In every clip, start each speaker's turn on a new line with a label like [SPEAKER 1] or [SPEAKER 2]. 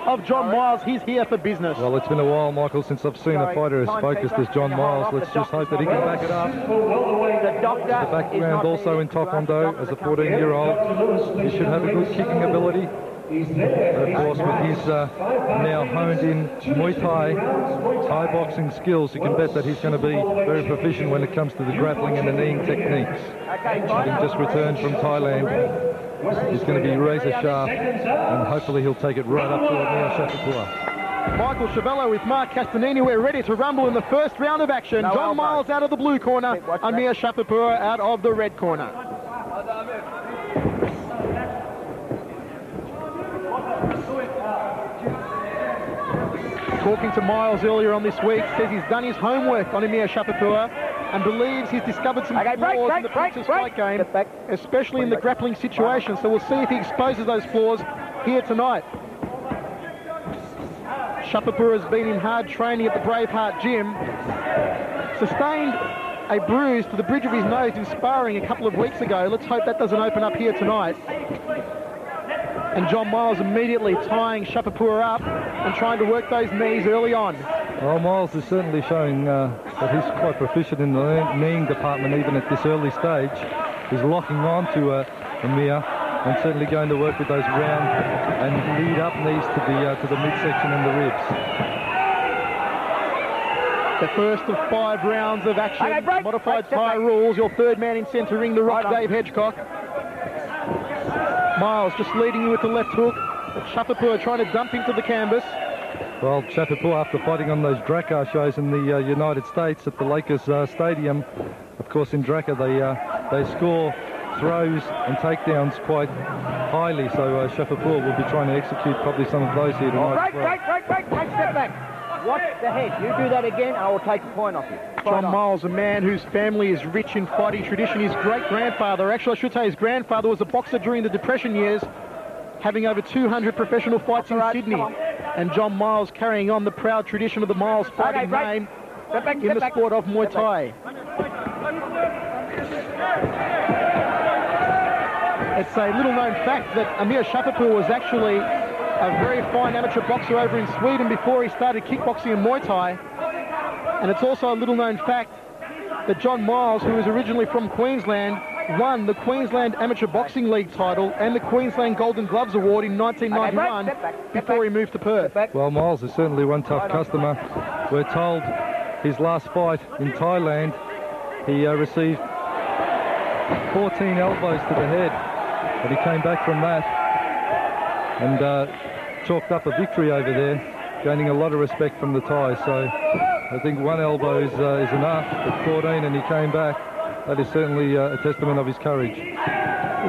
[SPEAKER 1] of John Myles. He's here for business.
[SPEAKER 2] Well, it's been a while, Michael, since I've seen a fighter as focused as John Myles. Let's just hope that he can back it up. The background also in Taekwondo as a 14-year-old. He should have a good kicking ability. But of course, with his now honed-in Muay Thai boxing skills, you can bet that he's going to be very proficient when it comes to the grappling and the kneeing techniques. Having just returned from Thailand, he's going to be razor sharp, and hopefully he'll take it right up to Amir Shafyipour.
[SPEAKER 1] Michael Chavello with Mark Castanini. We're ready to rumble in the first round of action. John Myles out of the blue corner, Amir Shafyipour out of the red corner. Talking to Myles earlier on this week, says he's done his homework on Amir Shafyipour and believes he's discovered some flaws in the Princess fight game, especially in the grappling situation. So we'll see if he exposes those flaws here tonight. Shafyipour has been in hard training at the Braveheart gym. Sustained a bruise to the bridge of his nose in sparring a couple of weeks ago. Let's hope that doesn't open up here tonight. And John Myles immediately tying Shafyipour up and trying to work those knees early on.
[SPEAKER 2] Well, Myles is certainly showing that he's quite proficient in the kneeing department even at this early stage. He's locking on to Amir and certainly going to work with those round and lead up knees to the midsection and the ribs.
[SPEAKER 1] The first of 5 rounds of action, modified Thai rules. Your third man in centre ring, the Rock, Dave Hedgecock. Myles just leading you with the left hook. Shafyipour trying to dump into the canvas.
[SPEAKER 2] Well, Shafyipour, after fighting on those Dhaka shows in the United States at the Lakers Stadium, of course in Dhaka they score throws and takedowns quite highly, so Shafyipour will be trying to execute probably some of those here tonight.
[SPEAKER 3] Break, step back. Watch the head. You do that again, I will take a point off you.
[SPEAKER 1] John Myles, a man whose family is rich in fighting tradition. His great-grandfather, actually I should say his grandfather, was a boxer during the Depression years, having over 200 professional fights in Sydney. And John Myles carrying on the proud tradition of the Myles fighting name in the sport of Muay Thai. It's a little-known fact that Amir Shafyipour was actually a very fine amateur boxer over in Sweden before he started kickboxing and Muay Thai. And it's also a little-known fact that John Myles, who was originally from Queensland, won the Queensland Amateur Boxing League title and the Queensland Golden Gloves Award in 1991 before he moved to Perth.
[SPEAKER 2] Well, Myles is certainly one tough customer. We're told his last fight in Thailand, he received 14 elbows to the head, but he came back from that and chalked up a victory over there, gaining a lot of respect from the Thais. So I think 1 elbow is enough, but 14 and he came back. That is certainly a testament of his courage.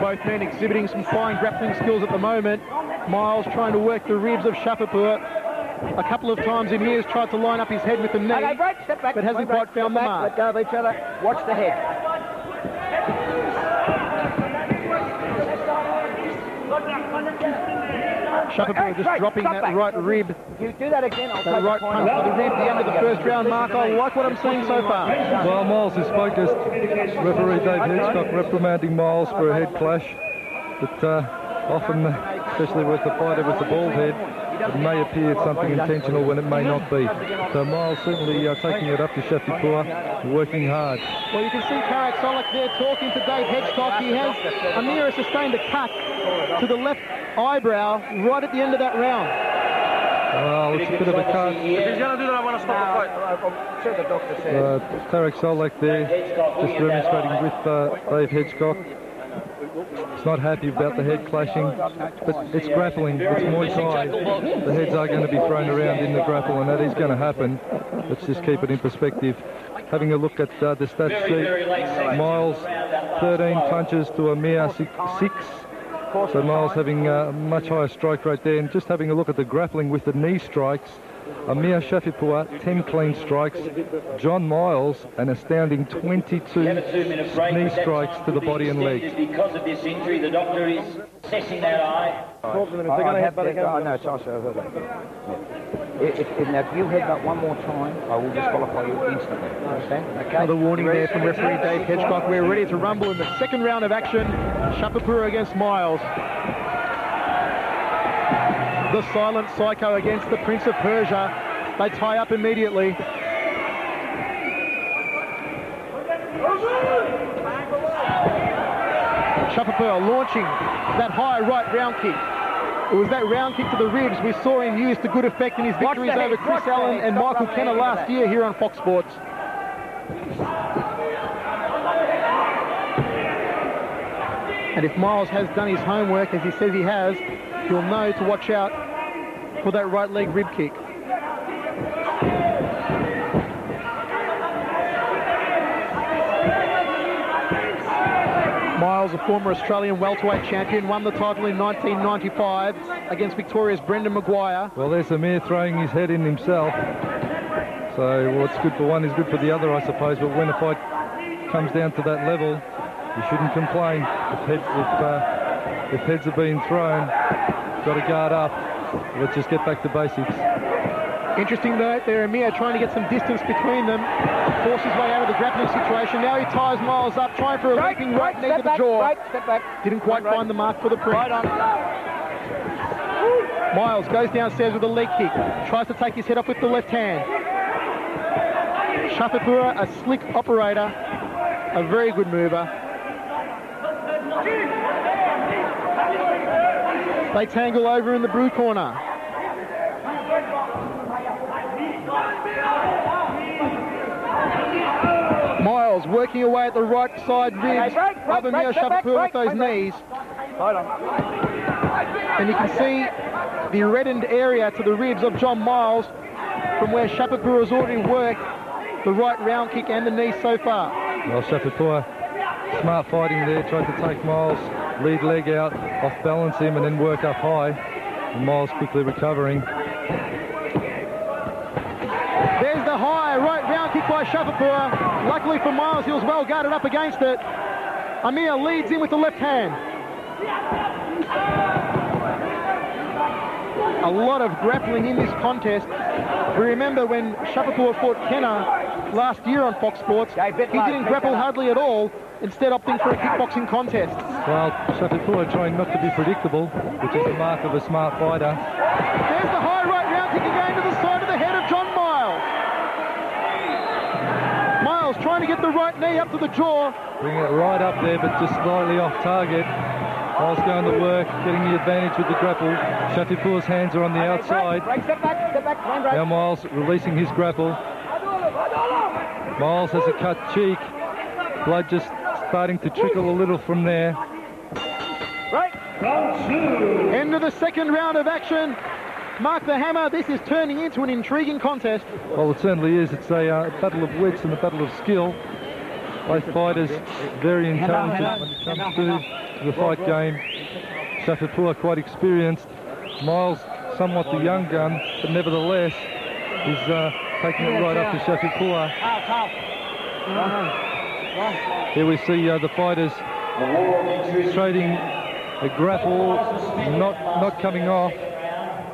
[SPEAKER 1] Both men exhibiting some fine grappling skills at the moment. Myles trying to work the ribs of Shafyipour. A couple of times in years tried to line up his head with the knee, but hasn't quite found the mark.
[SPEAKER 3] Let go of each other. Watch the head.
[SPEAKER 1] Shafyipour just dropping that right rib.
[SPEAKER 3] You do that again, I'll
[SPEAKER 1] that right punch to the rib, the end of the first round mark. I like what I'm seeing so far.
[SPEAKER 2] Well, Myles is focused. Referee Dave Hedgecock reprimanding Myles for a head clash. But often, especially with the fighter with the bald head, it may appear something intentional when it may not be. So Myles certainly taking it up to Shafyipour, working hard.
[SPEAKER 1] Well, you can see Tarek Solak there talking to Dave Hedgecock. He has, Amir has sustained a cut to the left eyebrow right at the end of that round.
[SPEAKER 2] Well, it's a bit of a cut.
[SPEAKER 4] If he's going to do that, I want to stop the fight.
[SPEAKER 3] I'm sure the doctor said.
[SPEAKER 2] Tarek Solak there, just demonstrating with Dave Hedgecock. He's not happy about the head clashing, but it's grappling, it's Muay Thai. The heads are going to be thrown around in the grapple, and that is going to happen. Let's just keep it in perspective. Having a look at the stats sheet, Myles 13 punches to Amir 6. So Myles having a much higher strike rate there, and just having a look at the grappling with the knee strikes. Amir Shafyipour 10 clean strikes. John Myles an astounding 22 knee strikes to the body and legs.
[SPEAKER 5] Because of this injury, the doctor is assessing that eye.
[SPEAKER 3] I know, it's also if you headbutt one more time, I will disqualify you instantly. Understand? Okay.
[SPEAKER 1] Another warning there from referee Dave Hedgecock. We're ready to rumble in the second round of action. Shafyipour against Myles. The silent psycho against the Prince of Persia. They tie up immediately. Shafyipour launching that high right round kick. It was that round kick to the ribs we saw him use to good effect in his victories over Chris Allen and Michael Kenner last year here on Fox Sports. And if Myles has done his homework, as he says he has, he'll know to watch out for that right leg rib kick. Myles, a former Australian welterweight champion, won the title in 1995 against Victoria's Brendan Maguire.
[SPEAKER 2] Well, there's Amir throwing his head in himself. So what's good for one is good for the other, I suppose. But when a fight comes down to that level, you shouldn't complain. If heads are being thrown, got to guard up. Let's just get back to basics.
[SPEAKER 1] Interesting note there, Amir trying to get some distance between them, force his way out of the grappling situation. Now he ties Myles up, trying for a leaping right knee to the jaw.
[SPEAKER 3] Step back.
[SPEAKER 1] Didn't quite find the mark for the Prince. Myles goes downstairs with a leg kick, tries to take his head off with the left hand. Shafyipour, a slick operator, a very good mover. They tangle over in the blue corner. Myles working away at the right side ribs of Amir Shafyipour with those knees. And you can see the reddened area to the ribs of John Myles from where Shafyipour has already worked the right round kick and the knee so far.
[SPEAKER 2] Well, Shafyipour, smart fighting there, tried to take Myles' lead leg out, off balance him and then work up high. And Myles quickly recovering.
[SPEAKER 1] There's the high right round kick by Shafyipour. Luckily for Myles, he was well guarded up against it. Amir leads in with the left hand. A lot of grappling in this contest. We remember when Shafyipour fought Kenner last year on Fox Sports, he didn't grapple hardly at all, instead opting for a kickboxing contest.
[SPEAKER 2] Well, Shafyipour trying not to be predictable, which is the mark of a smart fighter.
[SPEAKER 1] There's the high right round kick again to the side of the head of John Myles. Myles trying to get the right knee up to the jaw.
[SPEAKER 2] Bring it right up there, but just slightly off target. Myles going to work, getting the advantage with the grapple. Shafyipour's hands are on the outside.
[SPEAKER 3] Step back.
[SPEAKER 2] Now Myles releasing his grapple. Myles has a cut cheek. Blood just starting to trickle a little from there.
[SPEAKER 1] End of the second round of action. Mark the hammer, this is turning into an intriguing contest.
[SPEAKER 2] Well, it certainly is. It's a battle of wits and a battle of skill. Both fighters very intelligent when it comes to the fight game. Shafyipour quite experienced. Myles somewhat the young gun, but nevertheless is taking it right up to Shafyipour. Here we see the fighters trading a grapple, not coming off.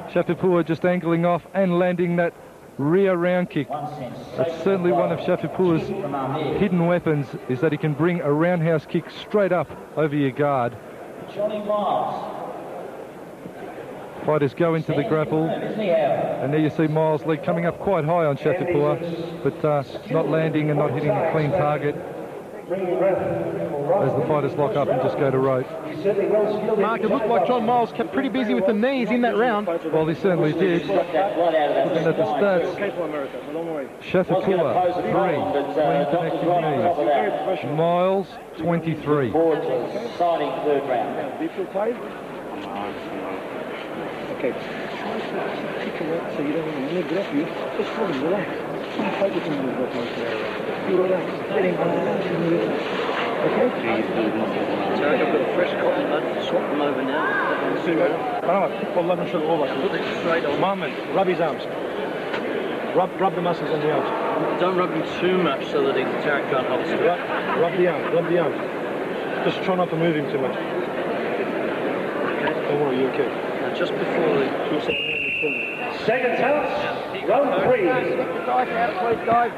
[SPEAKER 2] Shafyipour just angling off and landing that rear round kick. That's certainly one of Shafyipour's hidden weapons, is that he can bring a roundhouse kick straight up over your guard. Fighters go into the grapple, and there you see Myles' leg coming up quite high on Shafyipour, but not landing and not hitting a clean target as the fighters lock up and just go to rope.
[SPEAKER 1] Mark, it looked like John Myles kept pretty busy with the knees in that round.
[SPEAKER 2] Well, he certainly did. Looking at the stats, Shafyipour 3 clean connecting knees. Myles 23.
[SPEAKER 5] Exciting third round.
[SPEAKER 6] Do you feel tired? Okay. Try to kick him out so you don't want to grab you. Just hold him, relax. Fight with him. You relax. Let him relax. Okay?
[SPEAKER 4] Tarek, I've got a fresh cotton bud. Swap them over now.
[SPEAKER 6] See what? Wallah, I'm sure over.
[SPEAKER 4] Put it straight on.
[SPEAKER 6] Mohammed, rub his arms. Rub the muscles on the arms.
[SPEAKER 4] Don't rub them too much so that Tarek can't hold straight.
[SPEAKER 6] Rub the arms. Just try not to move him too much. Don't worry, you're okay.
[SPEAKER 4] Now, just before the...
[SPEAKER 6] Seconds out.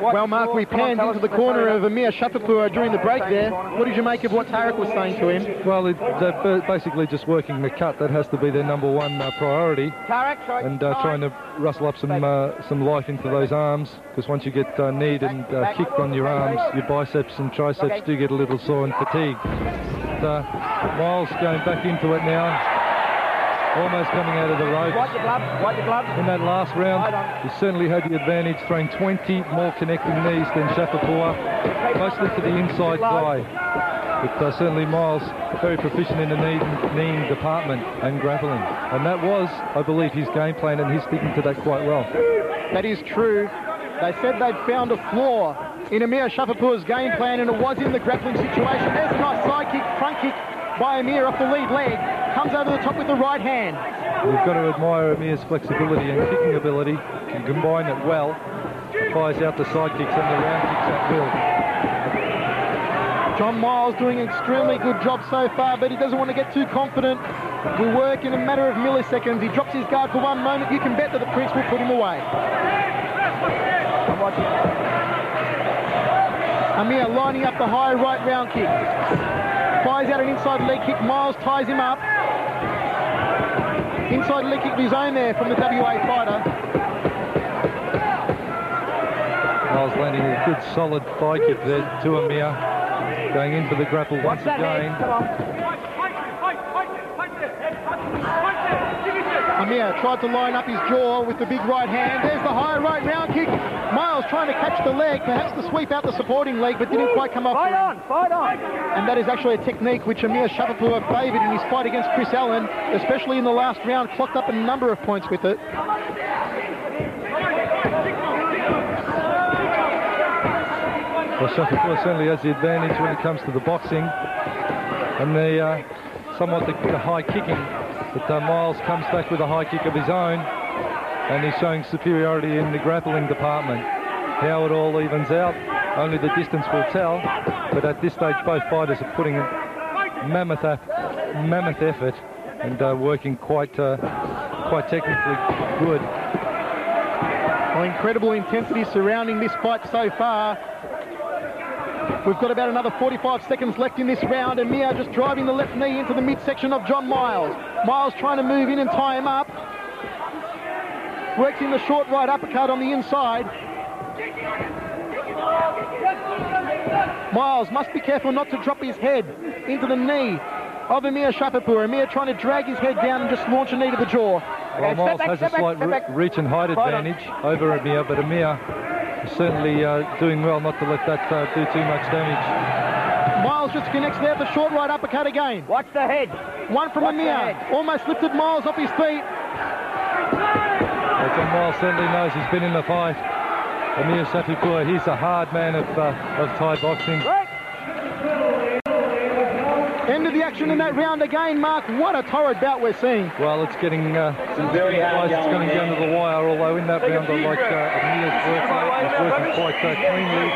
[SPEAKER 1] Well, Mark, we panned into the corner of Amir Shafyipour during the break there. What did you make of what Tarek was saying to him?
[SPEAKER 2] Well, they're basically just working the cut. That has to be their number one priority. And trying to rustle up some life into those arms, because once you get kneed and kicked on your arms, your biceps and triceps do get a little sore and fatigued. Myles going back into it now, almost coming out of the ropes. In that last round, he certainly had the advantage, throwing 20 more connecting knees than Shafyipour, mostly to the inside thigh. But certainly Myles very proficient in the kneeing department and grappling. And that was, I believe, his game plan, and he's sticking to that quite well.
[SPEAKER 1] That is true. They said they'd found a flaw in Amir Shafyipour's game plan, and it was in the grappling situation. There's a nice side kick, front kick by Amir off the lead leg. Comes over the top with the right hand.
[SPEAKER 2] We've got to admire Amir's flexibility and kicking ability. Can combine it well. Fires out the side kicks and the round kicks at will.
[SPEAKER 1] John Myles doing an extremely good job so far, but he doesn't want to get too confident. We work in a matter of milliseconds. He drops his guard for one moment. You can bet that the Prince will put him away. Amir lining up the high right round kick. Fires out an inside leg kick. Myles ties him up. Inside leg kick of his own there from the WA fighter.
[SPEAKER 2] Myles landing a good solid thigh kick there to Amir. Going in for the grapple once again.
[SPEAKER 1] Amir tried to line up his jaw with the big right hand. There's the high right round kick. Myles trying to catch the leg, perhaps to sweep out the supporting leg, but didn't quite come off.
[SPEAKER 3] Fight on!
[SPEAKER 1] And that is actually a technique which Amir Shafyipour favoured in his fight against Chris Allen, especially in the last round, clocked up a number of points with it.
[SPEAKER 2] Well, Shafyipour certainly has the advantage when it comes to the boxing and the somewhat the high kicking. But Myles comes back with a high kick of his own, and he's showing superiority in the grappling department. How it all evens out, only the distance will tell. But at this stage, both fighters are putting a mammoth effort and working quite technically good.
[SPEAKER 1] Well, incredible intensity surrounding this fight so far. We've got about another 45 seconds left in this round. Amir just driving the left knee into the midsection of John Myles. Myles trying to move in and tie him up. Works in the short right uppercut on the inside. Myles must be careful not to drop his head into the knee of Amir Shafyipour. Amir trying to drag his head down and just launch a knee to the jaw.
[SPEAKER 2] Well, Myles has a slight reach and height advantage over Amir, but Amir is certainly doing well not to let that do too much damage.
[SPEAKER 1] Myles just connects there, the short right uppercut again.
[SPEAKER 3] Watch the head.
[SPEAKER 1] One from Amir. Almost lifted Myles off his feet.
[SPEAKER 2] Well, John Myles certainly knows he's been in the fight. Amir Shafyipour, he's a hard man of Thai boxing.
[SPEAKER 1] End of the action in that round again, Mark. What a torrid bout we're seeing.
[SPEAKER 2] Well, it's getting close. It's coming down to the wire, although in that round I like Amir's work rate. He's working quite cleanly,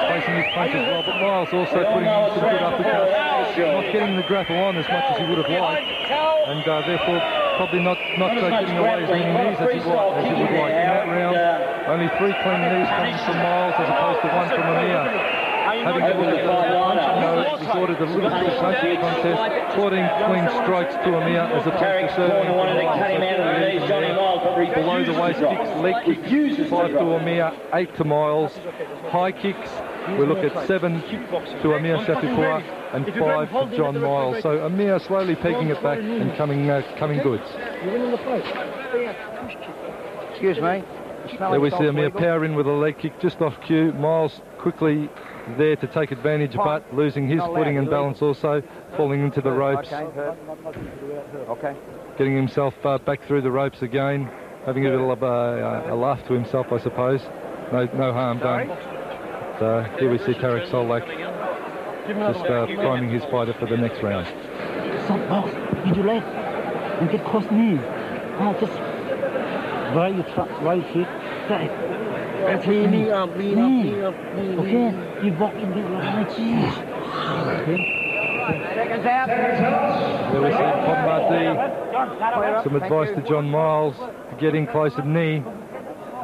[SPEAKER 2] placing his punches well, but Myles also putting in some good uppercuts, not getting the grapple on as much as he would have liked, and therefore probably not getting away as many knees as he would like. In that round, only 3 clean knees coming from Myles as opposed to 1 from Amir. Having to look at the punching, though, it was ordered a little bit of punching contest. 14 clean strikes to Amir as opposed to serving from Myles. Below the waist kicks, leg kicks, 5 to Amir, 8 to Myles. High kicks, we look at 7 to Amir Shafyipour and 5 to John Myles. So Amir slowly pegging it back and coming goods.
[SPEAKER 3] Excuse me.
[SPEAKER 2] There we see Amir power in with a leg kick just off cue. Myles quickly there to take advantage, but losing his footing and balance also, falling into the ropes.
[SPEAKER 3] Okay.
[SPEAKER 2] Getting himself back through the ropes again, having a little of a laugh to himself, I suppose. No harm done. So here we see Tarek Solak just priming his fighter for the next round.
[SPEAKER 6] Stop, boss. Into leg. And get cross knee. Just right hit. Right. Knee up. Okay. You walk in there like this.
[SPEAKER 3] Seconds out.
[SPEAKER 2] There we see Pommardi. Some advice to John Myles to get in close at knee.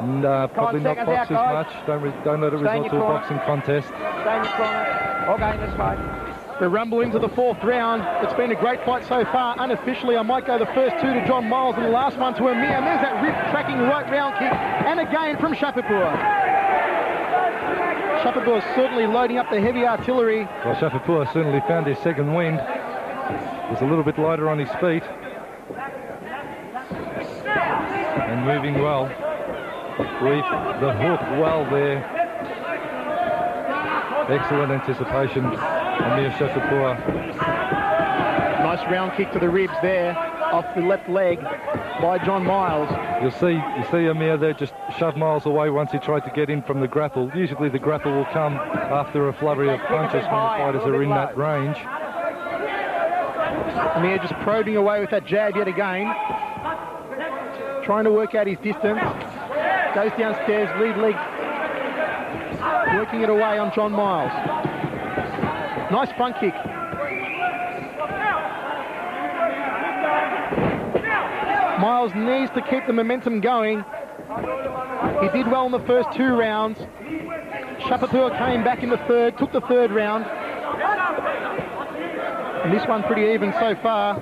[SPEAKER 2] No, probably not box as much. Don't let it result to a boxing contest.
[SPEAKER 3] Stay in your corner. Okay, that's fine.
[SPEAKER 1] The rumble into the fourth round. It's been a great fight so far. Unofficially, I might go the first two to John Myles and the last one to Amir. And there's that rip tracking right round kick. And again from Shafyipour. Shafyipour is certainly loading up the heavy artillery.
[SPEAKER 2] Well, Shafyipour certainly found his second wind. Was a little bit lighter on his feet. And moving well. Reef the hook well there. Excellent anticipation, Amir Shafyipour.
[SPEAKER 1] Nice round kick to the ribs there, off the left leg by John Myles.
[SPEAKER 2] You see Amir there just shove Myles away once he tried to get in from the grapple. Usually the grapple will come after a flurry of punches when the fighters are in that range.
[SPEAKER 1] Amir just probing away with that jab yet again. Trying to work out his distance. Goes downstairs, lead leg. Working it away on John Myles. Nice front kick. Myles needs to keep the momentum going. He did well in the first two rounds. Shafyipour came back in the third, took the third round. And this one pretty even so far.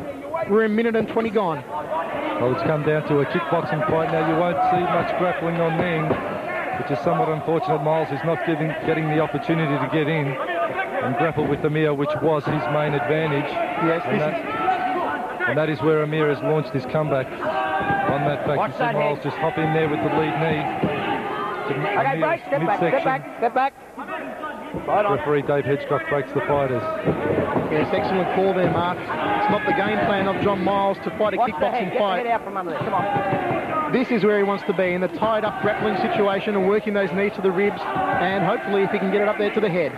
[SPEAKER 1] We're a minute and 20 gone.
[SPEAKER 2] Well, it's come down to a kickboxing fight now. You won't see much grappling on Ning, which is somewhat unfortunate. Myles is not getting the opportunity to get in and grapple with Amir, which was his main advantage.
[SPEAKER 1] Yes,
[SPEAKER 2] and that is where Amir has launched his comeback. On that fact, you see Myles just hop in there with the lead knee.
[SPEAKER 3] Okay, break, step back, step back, step back. Right on.
[SPEAKER 2] Referee Dave Hedgecock breaks the fighters.
[SPEAKER 1] Yes, excellent call there, Mark. It's not the game plan of John Myles to fight a kickboxing fight.
[SPEAKER 3] Get the head out from under there, come on.
[SPEAKER 1] This is where he wants to be, in the tied-up grappling situation and working those knees to the ribs, and hopefully if he can get it up there to the head.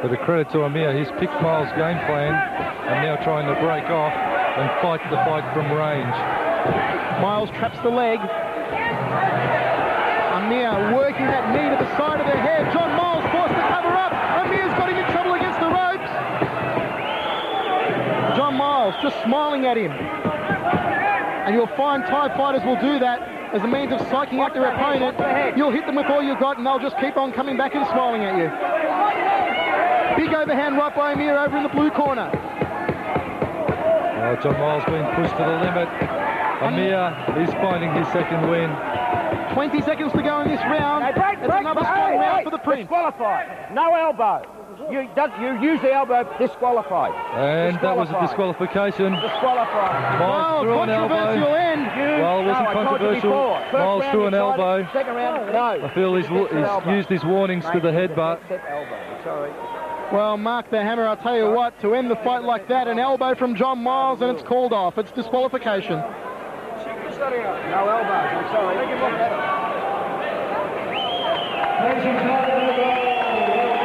[SPEAKER 2] But a credit to Amir, he's picked Myles' game plan and now trying to break off and fight the fight from range.
[SPEAKER 1] Myles traps the leg. Amir working that knee to the side of the head. John Myles forced to cover up. Amir's got him in trouble against the ropes. John Myles just smiling at him. And you'll find Thai fighters will do that as a means of psyching out their opponent. You'll hit them with all you've got and they'll just keep on coming back and smiling at you. Big overhand right by Amir over in the blue corner.
[SPEAKER 2] John Myles being pushed to the limit. Amir is finding his second win.
[SPEAKER 1] 20 seconds to go in this round.
[SPEAKER 3] Hey, break,
[SPEAKER 1] it's another strong round for the Prince.
[SPEAKER 3] Disqualified. No elbow. You use the elbow, disqualified.
[SPEAKER 2] And that was a disqualification.
[SPEAKER 3] Disqualified.
[SPEAKER 2] Myles threw an elbow.
[SPEAKER 1] Controversial end.
[SPEAKER 2] Well, it wasn't controversial. Myles threw an elbow.
[SPEAKER 3] Second round, no.
[SPEAKER 2] I feel he's used his warnings to the headbutt.
[SPEAKER 3] Sorry.
[SPEAKER 1] Well, Mark the Hammer, I'll tell you what, to end the fight like that, an elbow from John Myles and it's called off. It's disqualification.
[SPEAKER 3] No elbows, I'm sorry.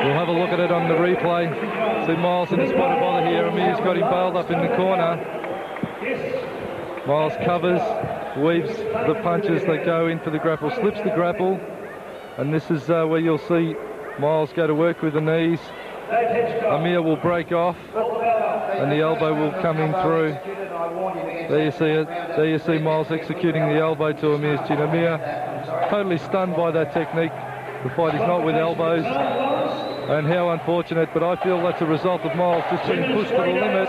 [SPEAKER 2] We'll have a look at it on the replay. See Myles in the spot of bother here. Amir's got him bailed up in the corner. Myles covers, weaves the punches that go in for the grapple, slips the grapple. And this is where you'll see Myles go to work with the knees. Amir will break off and the elbow will come in through. There you see it. There you see Myles executing the elbow to Amir's chin. Amir totally stunned by that technique. The fight is not with elbows. And how unfortunate, but I feel that's a result of Myles just being pushed to the limit.